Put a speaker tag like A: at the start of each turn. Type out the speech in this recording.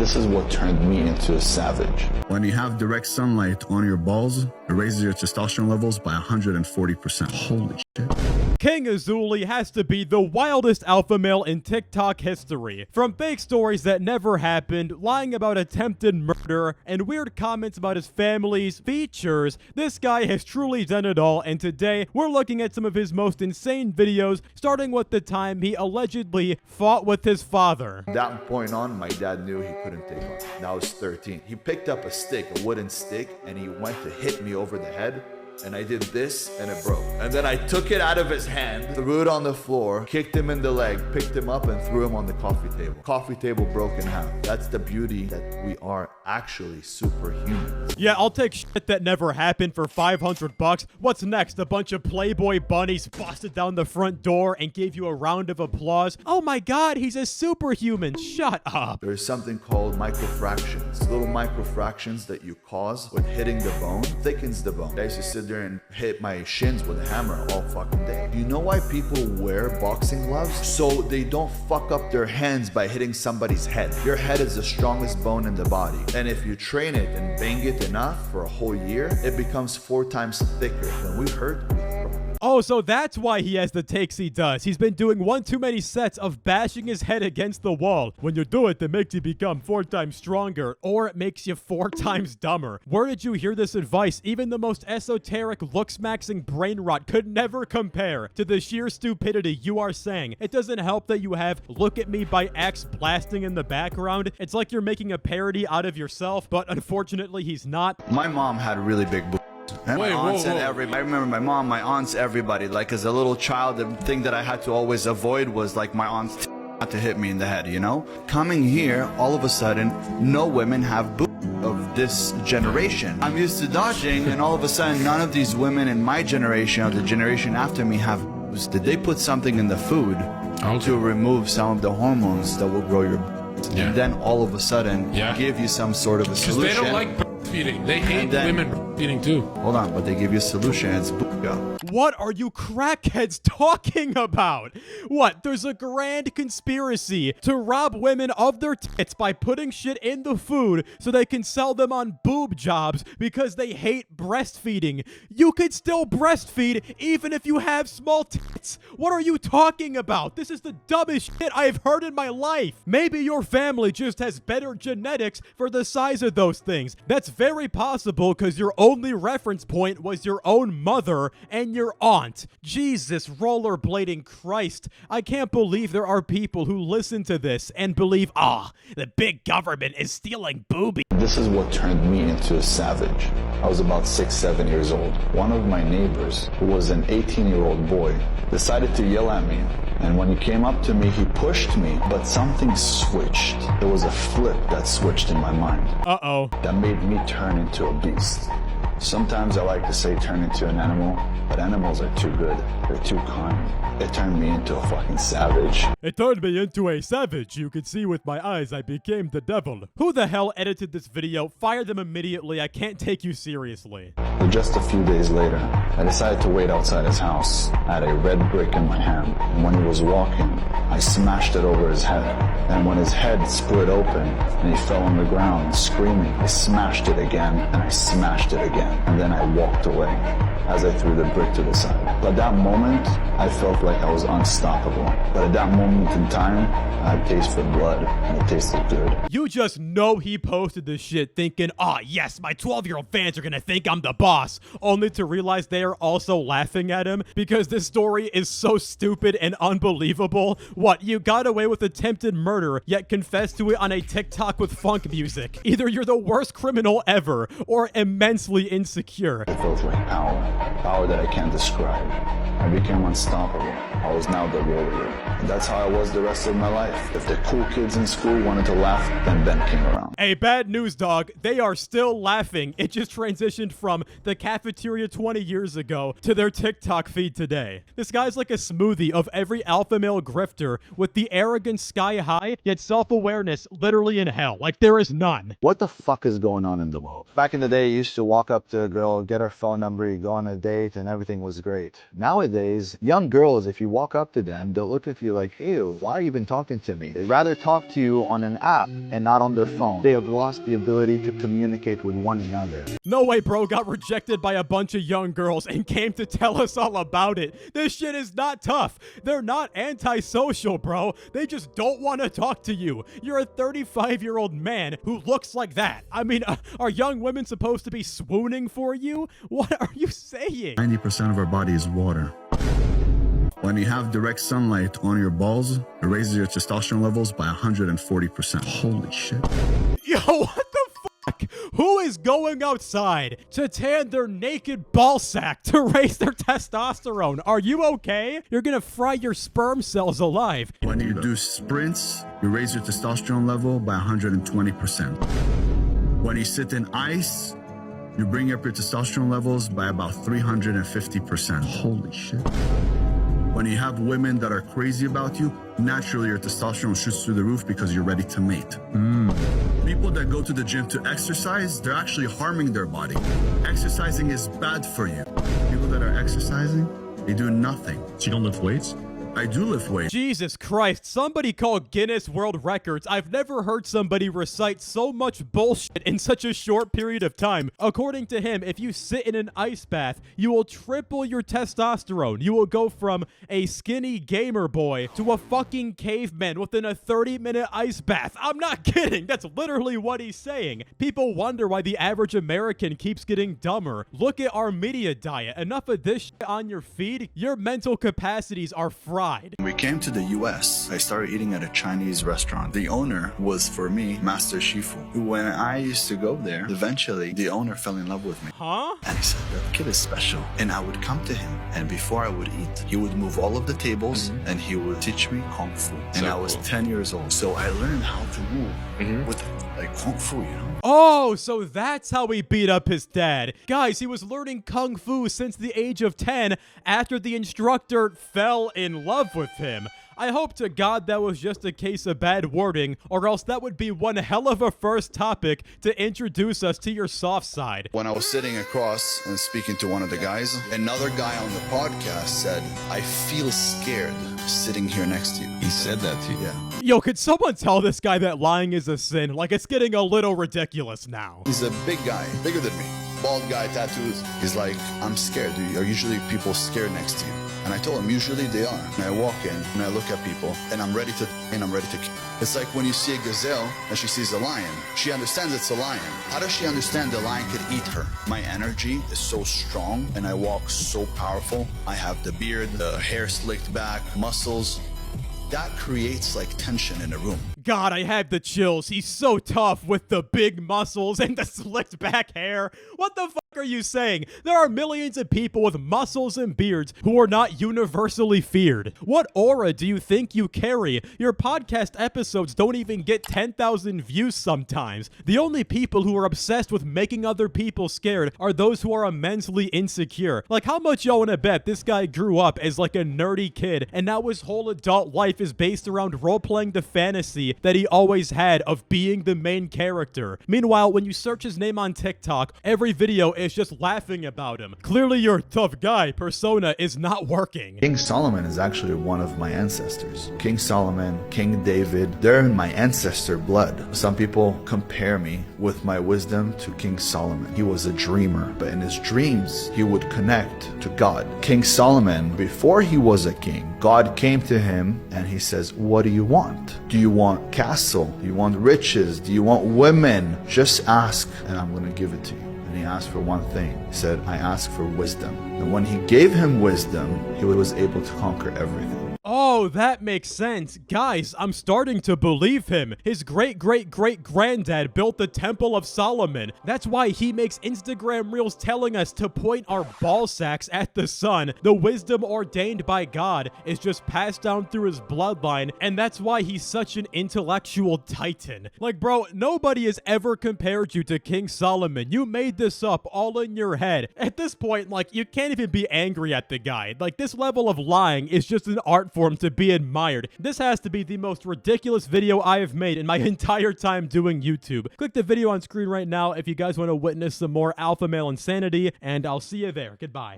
A: This is what turned me into a savage.
B: When you have direct sunlight on your balls, it raises your testosterone levels by 140%. Holy shit.
C: King Azuli has to be the wildest alpha male in TikTok history. From fake stories that never happened, lying about attempted murder, and weird comments about his family's features, this guy has truly done it all, and today we're looking at some of his most insane videos, starting with the time he allegedly fought with his father.
D: From that point on, my dad knew he couldn't take on. Now I was 13. He picked up a stick, a wooden stick, and he went to hit me over the head. And I did this, and it broke. And then I took it out of his hand, threw it on the floor, kicked him in the leg, picked him up, and threw him on the coffee table. Coffee table broke in half. That's the beauty that we are actually superhuman.
C: Yeah, I'll take shit that never happened for $500. What's next? A bunch of Playboy bunnies busted down the front door and gave you a round of applause? Oh my god, he's a superhuman. Shut up.
D: There's something called microfractions. Little microfractions that you cause with hitting the bone thickens the bone. I used to sit there and hit my shins with a hammer all fucking day. You know why people wear boxing gloves? So they don't fuck up their hands by hitting somebody's head. Your head is the strongest bone in the body. And if you train it and bang it enough for a whole year, it becomes 4 times thicker. When we hurt, we throw.
C: Oh, so that's why he has the takes he does. He's been doing one too many sets of bashing his head against the wall. When you do it, it makes you become 4 times stronger, or it makes you 4 times dumber. Where did you hear this advice? Even the most esoteric looks-maxing brain rot could never compare to the sheer stupidity you are saying. It doesn't help that you have Look at Me by X blasting in the background. It's like you're making a parody out of yourself, but unfortunately he's not.
D: My mom had really big boobs. And my aunts and everybody. I remember my mom, my aunts, everybody. Like as a little child, the thing that I had to always avoid was like my aunts not to hit me in the head, you know? Coming here, all of a sudden, no women have boobs of this generation. I'm used to dodging, and all of a sudden, none of these women in my generation or the generation after me have boobs. Did they put something in the food to remove some of the hormones that will grow your boobs? And then all of a sudden, give you some sort of a solution.
E: Because they don't like breastfeeding. They hate women breastfeeding too.
D: Hold on, but they give you a solution. It's booyah.
C: What are you crackheads talking about? What? There's a grand conspiracy to rob women of their tits by putting shit in the food so they can sell them on boob jobs because they hate breastfeeding. You could still breastfeed even if you have small tits. What are you talking about? This is the dumbest shit I've heard in my life. Maybe your family just has better genetics for the size of those things. That's very possible because your only reference point was your own mother and your aunt. Jesus, rollerblading Christ. I can't believe there are people who listen to this and believe, the big government is stealing boobies.
A: This is what turned me into a savage. I was about 6, 7 years old. One of my neighbors, who was an 18-year-old boy, decided to yell at me. And when he came up to me, he pushed me, but something switched. There was a flip that switched in my mind.
C: Uh-oh.
A: That made me turn into a beast. Sometimes I like to say turn into an animal, but animals are too good. They're too kind. It turned me into a fucking savage.
C: It turned me into a savage. You could see with my eyes I became the devil. Who the hell edited this video? Fire them immediately. I can't take you seriously.
A: But just a few days later, I decided to wait outside his house. I had a red brick in my hand, and when he was walking, I smashed it over his head. And when his head split open and he fell on the ground screaming, I smashed it again, and I smashed it again. And then I walked away as I threw the brick to the side. But that moment, I felt like I was unstoppable. But at that moment in time, I had taste for blood, and it tasted good.
C: You just know he posted this shit thinking, yes, my 12-year-old fans are gonna think I'm the boss, only to realize they are also laughing at him because this story is so stupid and unbelievable. What, you got away with attempted murder, yet confessed to it on a TikTok with funk music. Either you're the worst criminal ever, or immensely insecure.
A: It felt like power that I can't describe. I became unstoppable. I was now the warrior. And that's how I was the rest of my life. If the cool kids in school wanted to laugh, then Ben came around.
C: Hey, bad news, dog. They are still laughing. It just transitioned from the cafeteria 20 years ago to their TikTok feed today. This guy's like a smoothie of every alpha male grifter with the arrogance sky high, yet self-awareness literally in hell. Like there is none.
F: What the fuck is going on in the world? Back in the day, you used to walk up to a girl, get her phone number, you go on a date, and everything was great. Nowadays, nowadays, young girls, if you walk up to them, they'll look at you like, ew, why are you even talking to me? They'd rather talk to you on an app and not on their phone. They have lost the ability to communicate with one another.
C: No way, bro got rejected by a bunch of young girls and came to tell us all about it. This shit is not tough. They're not antisocial, bro. They just don't want to talk to you. You're a 35-year-old man who looks like that. I mean, are young women supposed to be swooning for you? What are you saying?
B: 90% of our body is water. When you have direct sunlight on your balls, it raises your testosterone levels by 140%. Holy shit.
C: Yo, what the fuck? Who is going outside to tan their naked ball sack to raise their testosterone? Are you okay? You're gonna fry your sperm cells alive.
B: When you do sprints, you raise your testosterone level by 120%. When you sit in ice, you bring up your testosterone levels by about 350%. Holy shit. When you have women that are crazy about you, naturally your testosterone shoots through the roof because you're ready to mate. People that go to the gym to exercise, they're actually harming their body. Exercising is bad for you. People that are exercising, they do nothing. So you don't lift weights? I do lift weights.
C: Jesus Christ, somebody call Guinness World Records. I've never heard somebody recite so much bullshit in such a short period of time. According to him, if you sit in an ice bath, you will triple your testosterone. You will go from a skinny gamer boy to a fucking caveman within a 30-minute ice bath. I'm not kidding. That's literally what he's saying. People wonder why the average American keeps getting dumber. Look at our media diet. Enough of this shit on your feed. Your mental capacities are fried.
D: When we came to the US, I started eating at a Chinese restaurant. The owner was, for me, Master Shifu. When I used to go there, eventually the owner fell in love with me.
C: Huh?
D: And he said, that kid is special. And I would come to him, and before I would eat, he would move all of the tables, and he would teach me Kung Fu. And I was 10 years old. So I learned how to move with like Kung Fu, you know?
C: Oh, so that's how he beat up his dad. Guys, he was learning Kung Fu since the age of 10 after the instructor fell in love with him. I hope to God that was just a case of bad wording, or else that would be one hell of a first topic to introduce us to your soft side.
D: When I was sitting across and speaking to one of the guys, another guy on the podcast said, I feel scared sitting here next to you.
G: He said that to you?
D: Yeah.
C: Yo, could someone tell this guy that lying is a sin? Like, it's getting a little ridiculous now.
D: He's a big guy, bigger than me. Bald guy, tattoos. He's like, I'm scared. Are usually people scared next to you? And I told him, usually they are. And I walk in and I look at people and I'm ready to kill. It's like when you see a gazelle and she sees a lion. She understands it's a lion. How does she understand the lion could eat her? My energy is so strong and I walk so powerful. I have the beard, the hair slicked back, muscles. That creates like tension in a room.
C: God, I have the chills. He's so tough with the big muscles and the slicked back hair. What the fuck are you saying? There are millions of people with muscles and beards who are not universally feared. What aura do you think you carry? Your podcast episodes don't even get 10,000 views sometimes. The only people who are obsessed with making other people scared are those who are immensely insecure. Like, how much y'all wanna bet this guy grew up as like a nerdy kid and now his whole adult life is based around role-playing the fantasy that he always had of being the main character. Meanwhile, when you search his name on TikTok, every video is just laughing about him. Clearly your tough guy persona is not working.
D: King Solomon is actually one of my ancestors. King Solomon, King David, they're in my ancestor blood. Some people compare me with my wisdom to King Solomon. He was a dreamer, but in his dreams, he would connect to God. King Solomon, before he was a king, God came to him and he says, what do you want? Do you want castle? Do you want riches? Do you want women? Just ask and I'm going to give it to you. And he asked for one thing. He said, I ask for wisdom. And when he gave him wisdom, he was able to conquer everything.
C: Oh, that makes sense. Guys, I'm starting to believe him. His great-great-great-granddad built the Temple of Solomon. That's why he makes Instagram reels telling us to point our ball sacks at the sun. The wisdom ordained by God is just passed down through his bloodline, and that's why he's such an intellectual titan. Like, bro, nobody has ever compared you to King Solomon. You made this up all in your head. At this point, like, you can't even be angry at the guy. Like, this level of lying is just an art form to be admired. This has to be the most ridiculous video I have made in my entire time doing YouTube. Click the video on screen right now if you guys want to witness some more alpha male insanity, and I'll see you there. Goodbye.